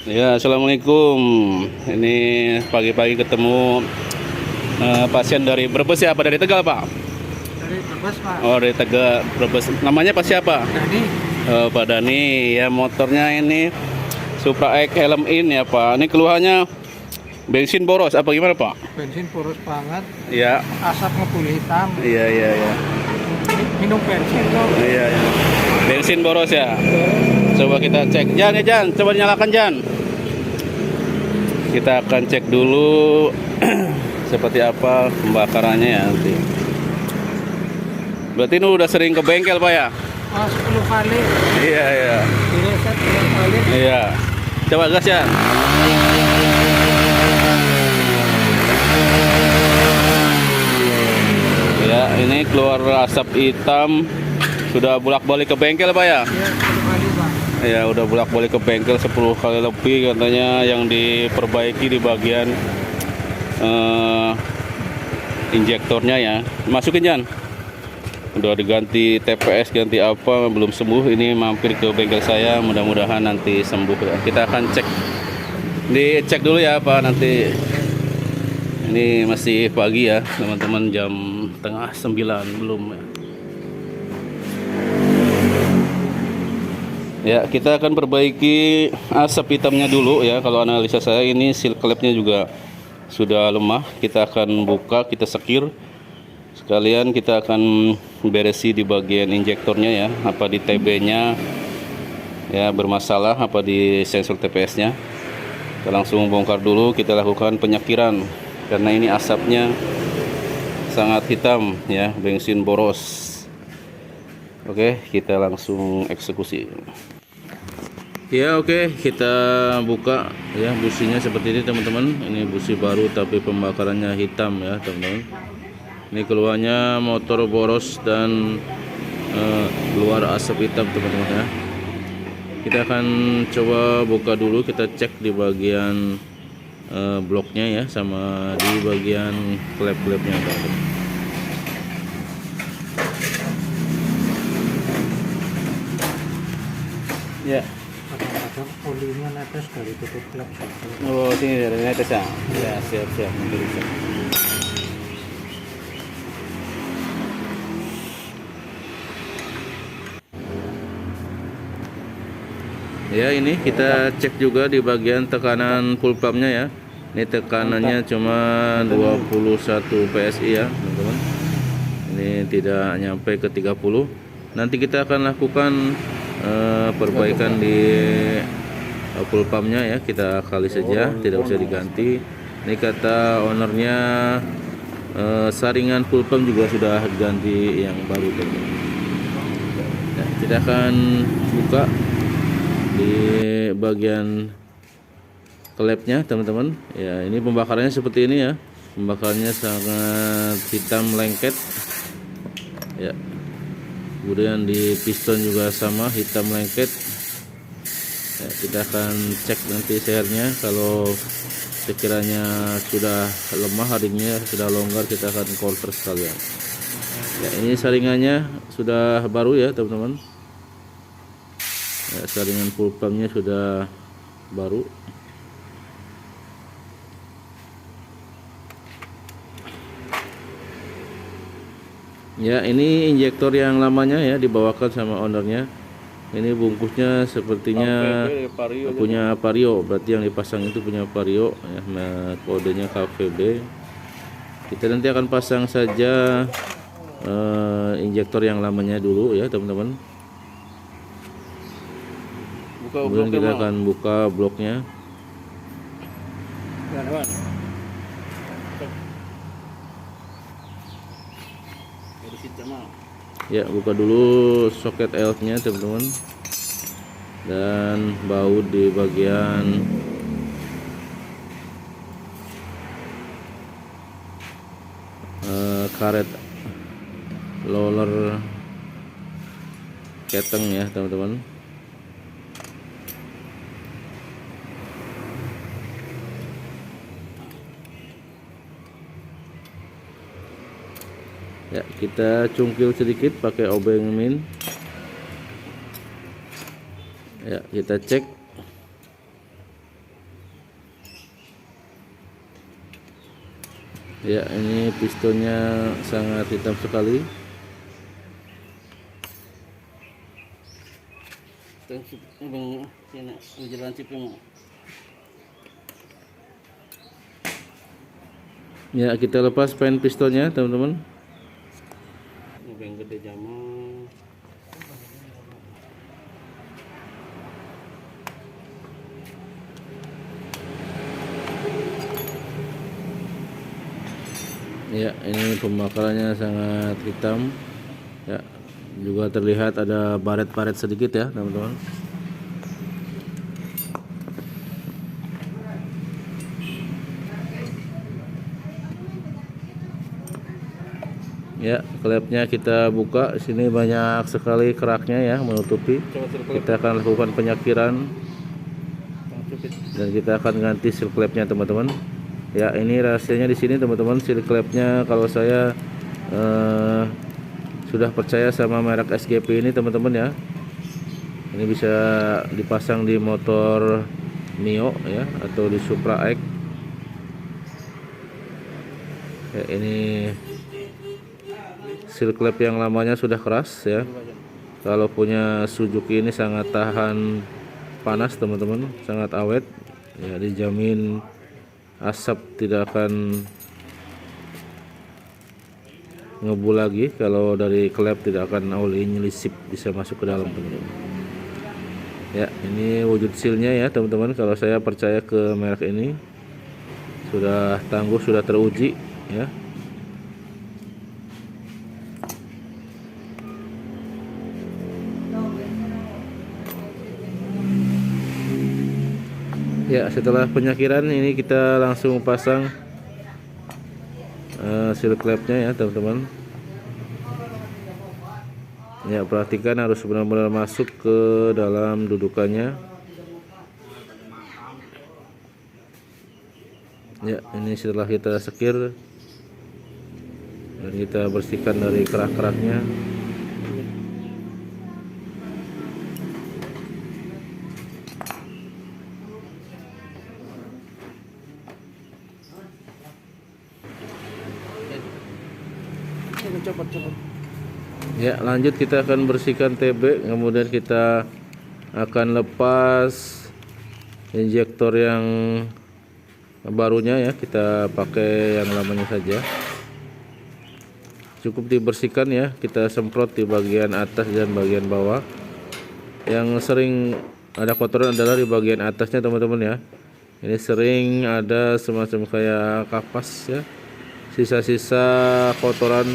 Ya, assalamualaikum. Ini pagi-pagi ketemu pasien dari Brebes ya, apa dari Tegal Pak? Dari Brebes, Pak. Oh, dari Tegal Brebes. Namanya Pak siapa? Dani. Pak Dani. Ya, motornya ini Supra X helm in ya Pak. Ini keluhannya bensin boros apa gimana Pak? Bensin boros banget, Iya, asap ngebul hitam. iya. Minum bensin kok. Iya, iya. Bensin boros ya. Coba kita cek. Jan, ya Jan, coba dinyalakan Jan. Kita akan cek dulu seperti apa pembakarannya ya nanti. Berarti ini udah sering ke bengkel Pak ya? Oh, 10 kali. Iya. Direset 10 kali. Iya. Coba gas ya. Ya, ini keluar asap hitam. Sudah bolak-balik ke bengkel Pak ya? Iya, 10 kali, Pak. Ya, udah bolak-balik ke bengkel 10 kali lebih katanya, yang diperbaiki di bagian injektornya ya. Masukin Jan. Udah diganti TPS, ganti apa, belum sembuh. Ini mampir ke bengkel saya, mudah-mudahan nanti sembuh ya. Kita akan cek. Dicek dulu ya Pak nanti. Ini masih pagi ya, teman-teman, jam tengah 9 belum ya. Ya, kita akan perbaiki asap hitamnya dulu ya. Kalau analisa saya ini seal klepnya juga sudah lemah. Kita akan buka, kita sekir. Sekalian kita akan beresi di bagian injektornya ya. Apa di TB-nya ya bermasalah, apa di sensor TPS-nya. Kita langsung bongkar dulu, kita lakukan penyakiran. Karena ini asapnya sangat hitam ya, bensin boros. Oke, kita langsung eksekusi. Ya, oke, kita buka ya businya seperti ini teman-teman. Ini busi baru tapi pembakarannya hitam ya teman-teman. Ini keluarnya motor boros dan keluar asap hitam teman-teman ya. Kita akan coba buka dulu, kita cek di bagian bloknya ya, sama di bagian klep-klepnya teman-teman. Ya. Kadang-kadang olinya netes dari tutup klep. Oh, sini dari netes ya. Ya, siap. Nanti dicek. Ya, ini kita cek juga di bagian tekanan full pumpnya ya. Ini tekanannya cuma 21 PSI ya teman-teman. Ini tidak nyampe ke 30. Nanti kita akan lakukan perbaikan di full pumpnya ya. Kita kali saja, tidak usah diganti. Ini kata ownernya, saringan full pump juga sudah diganti yang baru teman-teman. Nah, kita akan buka di bagian klepnya teman-teman ya. Ini pembakarannya seperti ini ya, pembakarannya sangat hitam lengket ya. Kemudian di piston juga sama hitam lengket ya. Kita akan cek nanti sehernya. Kalau sekiranya sudah lemah, haringnya sudah longgar, kita akan coulter sekalian ya. Ini saringannya sudah baru ya teman-teman ya, saringan full pumpnya sudah baru. Ya, ini injektor yang lamanya ya, dibawakan sama ownernya. Ini bungkusnya sepertinya punya Vario, berarti yang dipasang itu punya Vario ya, kodenya KVB. Kita nanti akan pasang saja injektor yang lamanya dulu ya teman-teman. Kemudian kita akan buka bloknya. Ya, buka dulu soket elf-nya teman-teman, dan baut di bagian karet roller keteng ya teman-teman. Ya, kita cungkil sedikit pakai obeng min. Ya, kita cek Ya, ini pistonnya sangat hitam sekali. Ya, kita lepas pen pistonnya, teman-teman. Ya, ini pembakarannya sangat hitam. Ya, juga terlihat ada baret-baret sedikit ya, teman-teman. Ya, klepnya kita buka. Sini banyak sekali keraknya ya, menutupi. Kita akan lakukan penyakiran dan kita akan ganti seal klepnya, teman-teman. Ya, ini rahasianya di sini, teman-teman. Seal klepnya kalau saya sudah percaya sama merek SGP ini, teman-teman ya. Ini bisa dipasang di motor Mio ya, atau di Supra X. Ya, ini seal klep yang lamanya sudah keras ya. Kalau punya Suzuki ini sangat tahan panas, teman-teman, sangat awet ya, dijamin asap tidak akan ngebu lagi. Kalau dari klep tidak akan oli nyelisip, bisa masuk ke dalam, teman-teman. Ya, ini wujud sealnya ya, teman-teman. Kalau saya percaya ke merek ini, sudah tangguh, sudah teruji ya. Ya, setelah penyakiran ini kita langsung pasang seal klepnya ya, teman-teman. Ya, perhatikan harus benar-benar masuk ke dalam dudukannya. Ya, ini setelah kita sekir dan kita bersihkan dari kerak-keraknya. Ya, lanjut kita akan bersihkan TB, kemudian kita akan lepas injektor yang barunya ya, kita pakai yang lamanya saja. Cukup dibersihkan ya, kita semprot di bagian atas dan bagian bawah. Yang sering ada kotoran adalah di bagian atasnya, teman-teman ya. Ini sering ada semacam kayak kapas ya, sisa-sisa kotoran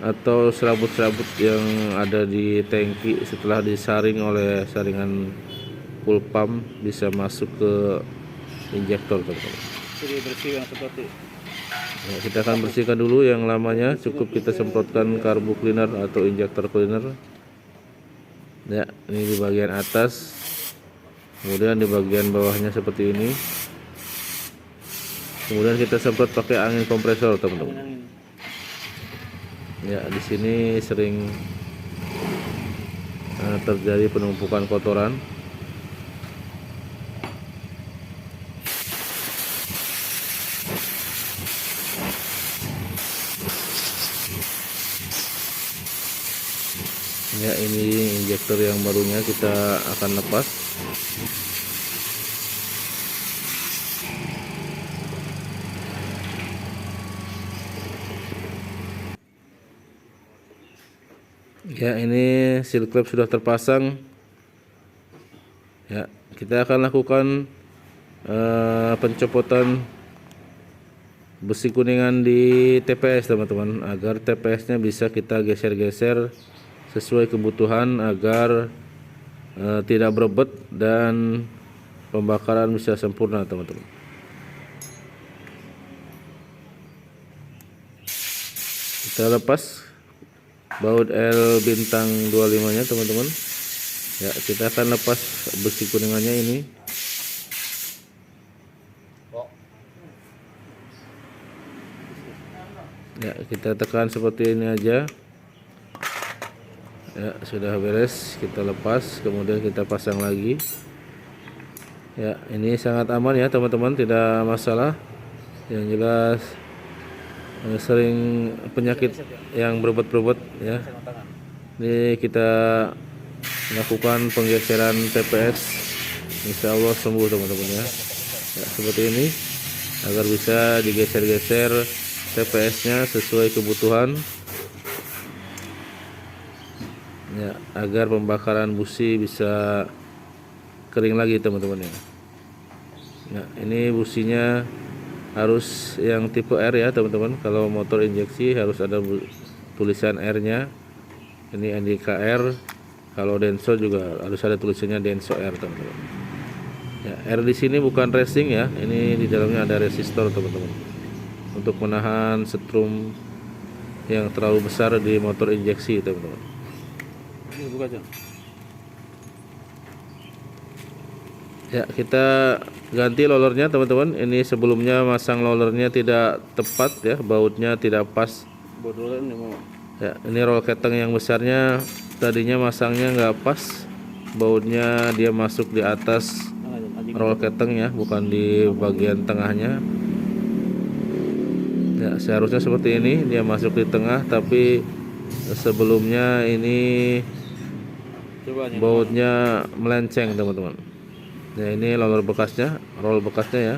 atau serabut-serabut yang ada di tangki setelah disaring oleh saringan full pump, bisa masuk ke injektor, teman-teman. Ya, kita akan bersihkan dulu yang lamanya. Cukup kita semprotkan karbu cleaner atau injektor cleaner. Ya, ini di bagian atas, kemudian di bagian bawahnya seperti ini. Kemudian kita semprot pakai angin kompresor, teman-teman. Ya, di sini sering terjadi penumpukan kotoran. Ya, ini injektor yang barunya kita akan lepas. Ya, ini seal klep sudah terpasang. Ya, kita akan lakukan pencopotan besi kuningan di TPS, teman-teman, agar TPS-nya bisa kita geser-geser sesuai kebutuhan agar tidak berebet dan pembakaran bisa sempurna, teman-teman. Kita lepas baut L bintang 25 nya, teman-teman. Ya, kita akan lepas besi kuningannya ini. Ya, kita tekan seperti ini aja. Ya, sudah beres, kita lepas, kemudian kita pasang lagi. Ya, ini sangat aman ya, teman-teman, tidak masalah. Yang jelas sering penyakit yang berobat-berobat ya. Ini kita lakukan penggeseran TPS, insya Allah sembuh teman-teman ya. Ya, seperti ini agar bisa digeser-geser TPS-nya sesuai kebutuhan ya, agar pembakaran busi bisa kering lagi teman-teman ya. Nah, ini businya harus yang tipe R ya teman-teman. Kalau motor injeksi harus ada tulisan R-nya. Ini NDKR. Kalau Denso juga harus ada tulisannya Denso R teman-teman. Ya, R di sini bukan racing ya. Ini di dalamnya ada resistor teman-teman. Untuk menahan setrum yang terlalu besar di motor injeksi teman-teman. Ini buka aja. Ya, kita ganti rollernya teman-teman. Ini sebelumnya masang rollernya tidak tepat ya, bautnya tidak pas. Ya, ini roll keteng yang besarnya tadinya masangnya nggak pas, bautnya dia masuk di atas roll keteng ya, bukan di bagian tengahnya. Ya, seharusnya seperti ini, dia masuk di tengah, tapi sebelumnya ini bautnya melenceng teman-teman. Ya, ini roll bekasnya ya.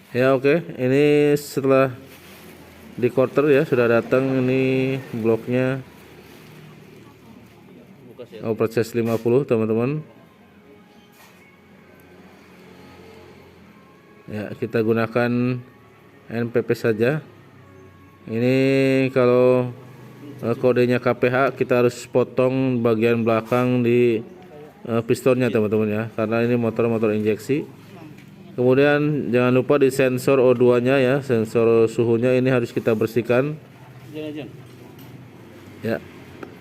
Ya oke, ini setelah di quarter ya sudah datang ini bloknya. Proses 50 teman-teman. Ya, kita gunakan NPP saja. Ini kalau kodenya KPH kita harus potong bagian belakang di pistonnya teman-teman ya, karena ini motor-motor injeksi. Kemudian jangan lupa di sensor O2-nya ya, sensor suhunya ini harus kita bersihkan. Ya,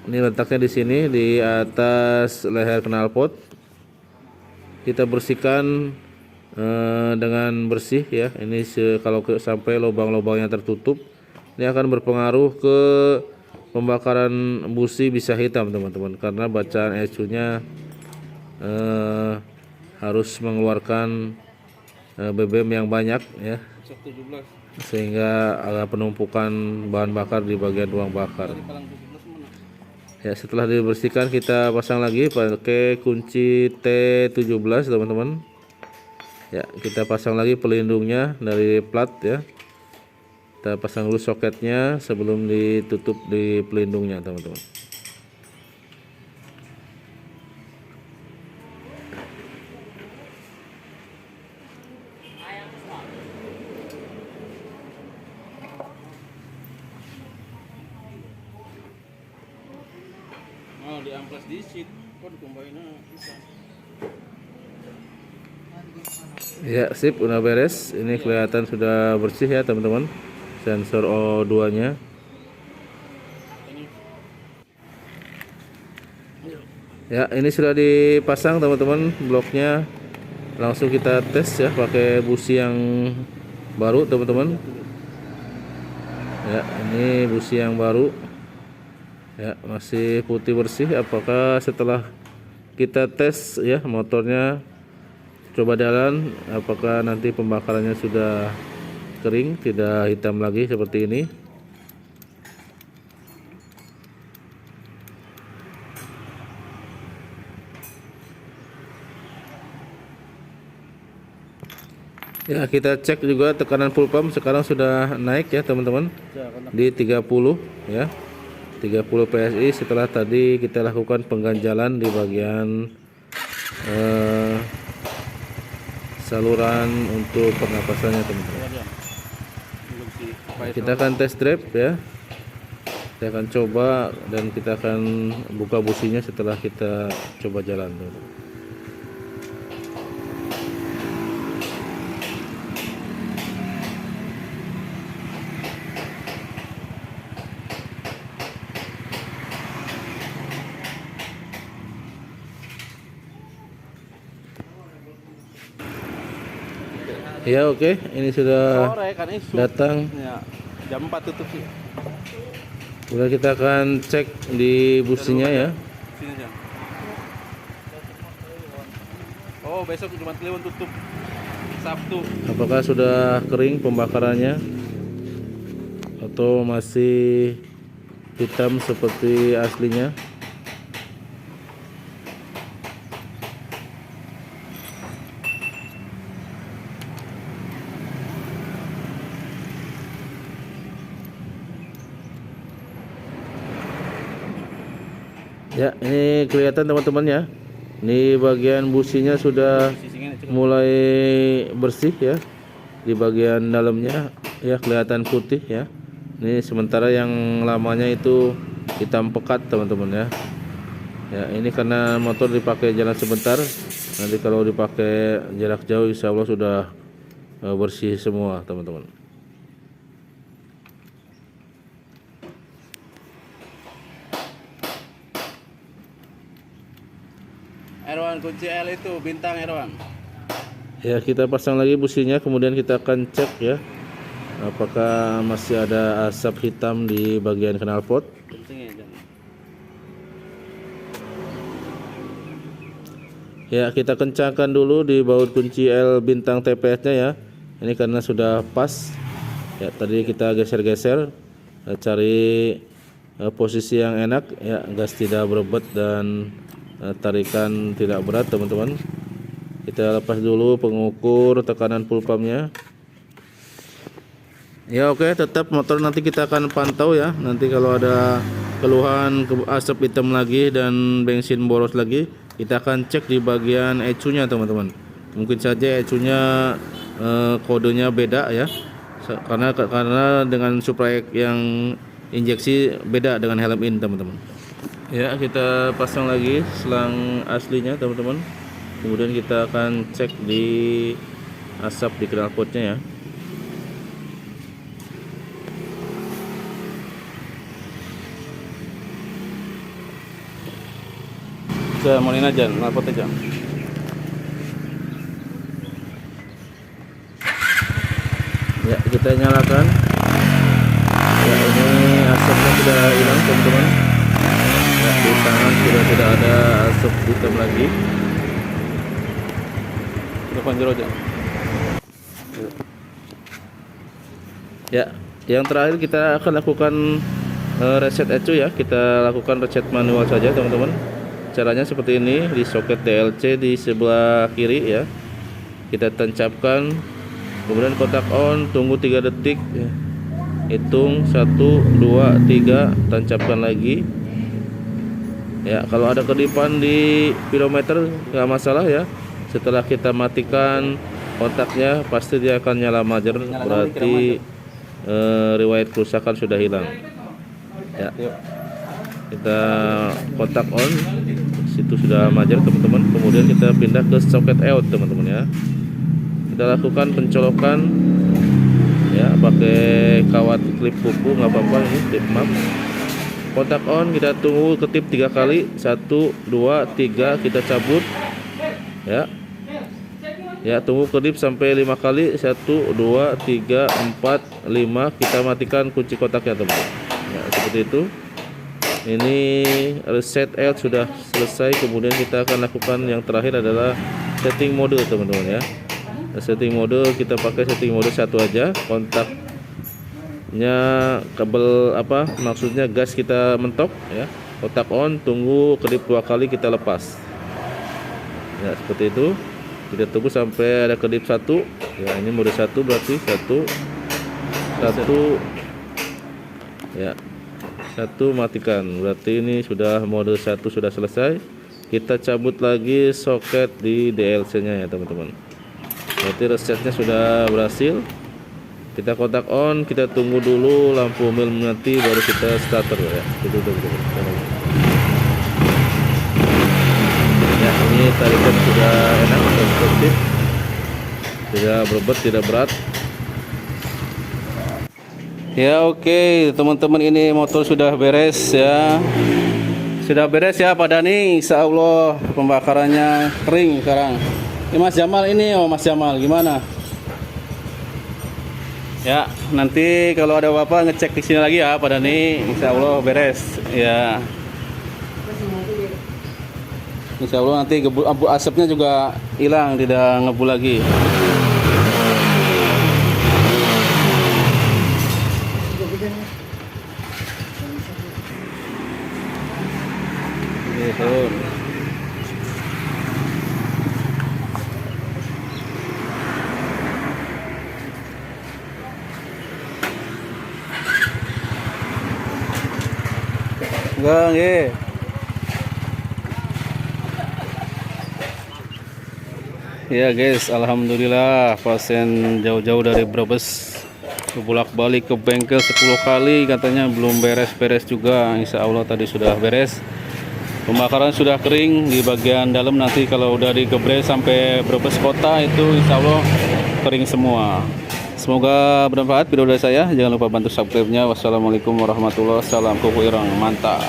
ini letaknya di sini di atas leher knalpot. Kita bersihkan dengan bersih ya. Ini kalau sampai lubang-lubangnya tertutup, ini akan berpengaruh ke pembakaran busi, bisa hitam teman-teman, karena bacaan ECU-nya harus mengeluarkan BBM yang banyak ya, sehingga ada penumpukan bahan bakar di bagian ruang bakar. Ya, setelah dibersihkan kita pasang lagi pakai kunci T17 teman-teman. Ya, kita pasang lagi pelindungnya dari plat ya. Kita pasang dulu soketnya sebelum ditutup di pelindungnya teman-teman. Di amplas disit kok dikombainnya bisa. Ya, sip, udah beres. Ini kelihatan sudah bersih ya teman-teman, sensor O2-nya. Ya, ini sudah dipasang teman-teman bloknya. Langsung kita tes ya pakai busi yang baru teman-teman. Ya, ini busi yang baru. Ya, masih putih bersih. Apakah setelah kita tes ya motornya, coba jalan, apakah nanti pembakarannya sudah kering, tidak hitam lagi seperti ini. Ya, kita cek juga tekanan full pump sekarang sudah naik ya teman-teman, di 30 ya, 30 PSI setelah tadi kita lakukan pengganjalan di bagian saluran untuk pernapasannya teman-teman. Kita akan test drive ya, kita akan coba dan kita akan buka businya setelah kita coba jalan teman-teman. Ya oke, ini sudah Sore kan isu. datang. Ya, jam 4 tutup sih. Udah, kita akan cek di businya ya. Sini aja. Oh, besok Jumat Kliwon tutup. Sabtu. Apakah sudah kering pembakarannya atau masih hitam seperti aslinya? Ya, ini kelihatan teman-teman ya. Ini bagian businya sudah Sisingin cukup. mulai bersih ya. Di bagian dalamnya ya kelihatan putih ya. Ini sementara yang lamanya itu hitam pekat teman-teman ya. Ya, ini karena motor dipakai jalan sebentar. Nanti kalau dipakai jarak jauh insya Allah sudah bersih semua teman-teman. Erwan, kunci L itu bintang Erwan. Ya, kita pasang lagi businya, kemudian kita akan cek ya apakah masih ada asap hitam di bagian knalpot. Kencengin jangan. Ya, kita kencangkan dulu di baut kunci L bintang TPS-nya ya. Ini karena sudah pas. Ya, tadi kita geser-geser cari posisi yang enak ya, gas tidak berebut dan tarikan tidak berat teman-teman. Kita lepas dulu pengukur tekanan full pumpnya. Ya oke, tetap motor nanti kita akan pantau ya. Nanti kalau ada keluhan asap hitam lagi dan bensin boros lagi, kita akan cek di bagian ECU-nya teman-teman. Mungkin saja ECU-nya kodenya beda ya. Karena dengan suprayek yang injeksi beda dengan helm in teman-teman. Ya, kita pasang lagi selang aslinya teman-teman. Kemudian kita akan cek di asap di knalpotnya ya. Saya mau aja, knalpot aja. Ya, kita nyalakan. Ya, ini asapnya sudah hilang teman-teman. Ya, di tangan sudah tidak ada asap hitam lagi. Depan jero aja. Ya, yang terakhir kita akan lakukan reset ECU ya. Kita lakukan reset manual saja teman-teman. Caranya seperti ini, di soket DLC di sebelah kiri ya. Kita tancapkan, kemudian kotak on, tunggu 3 detik ya. Hitung 1 2 3, tancapkan lagi. Ya, kalau ada kedipan di pilometer nggak masalah ya. Setelah kita matikan kontaknya pasti dia akan nyala majer, berarti riwayat kerusakan sudah hilang. Ya, kita kontak on, situ sudah majer teman-teman. Kemudian kita pindah ke soket out teman-teman ya. Kita lakukan pencolokan ya, pakai kawat klip kuku nggak apa-apa, ini klip map. Kontak on, kita tunggu ketip 3 kali, 1 2 3, kita cabut ya. Ya, tunggu kedip sampai 5 kali, 1 2 3 4 5, kita matikan kunci kotaknya teman-teman ya, seperti itu. Ini reset L sudah selesai. Kemudian kita akan lakukan yang terakhir adalah setting mode teman-teman ya. Setting mode, kita pakai setting mode 1 aja. Kontaknya kabel apa, maksudnya gas kita mentok ya. Kontak on, tunggu kedip 2 kali, kita lepas ya, seperti itu. Kita tunggu sampai ada kedip 1 ya. Ini mode 1 berarti 1 ya, 1 matikan, berarti ini sudah mode 1 sudah selesai. Kita cabut lagi soket di DLC nya ya teman-teman. Berarti resetnya sudah berhasil. Kita kontak on, kita tunggu dulu lampu mil mati, baru kita starter ya. Ya, ini tarikan sudah enak, efektif, tidak berbet, tidak berat. Ya oke, teman-teman, ini motor sudah beres ya. Sudah beres ya Pak Dani, insya Allah pembakarannya kering sekarang. Ini Mas Jamal ini, Mas Jamal gimana? Ya, nanti kalau ada Bapak ngecek di sini lagi ya Pak Dani, insya Allah beres ya. Insya Allah nanti abu asapnya juga hilang, tidak ngebu lagi. Gitu. Enggak, nggih. Ya guys, alhamdulillah pasien jauh-jauh dari Brebes bolak-balik ke bengkel 10 kali katanya belum beres-beres juga. Insya Allah tadi sudah beres. Pembakaran sudah kering di bagian dalam, nanti kalau udah digebres sampai Brebes kota itu insya Allah kering semua. Semoga bermanfaat video dari saya. Jangan lupa bantu subscribe-nya. Wassalamualaikum warahmatullahi wabarakatuh. Salam kuku irang, mantap.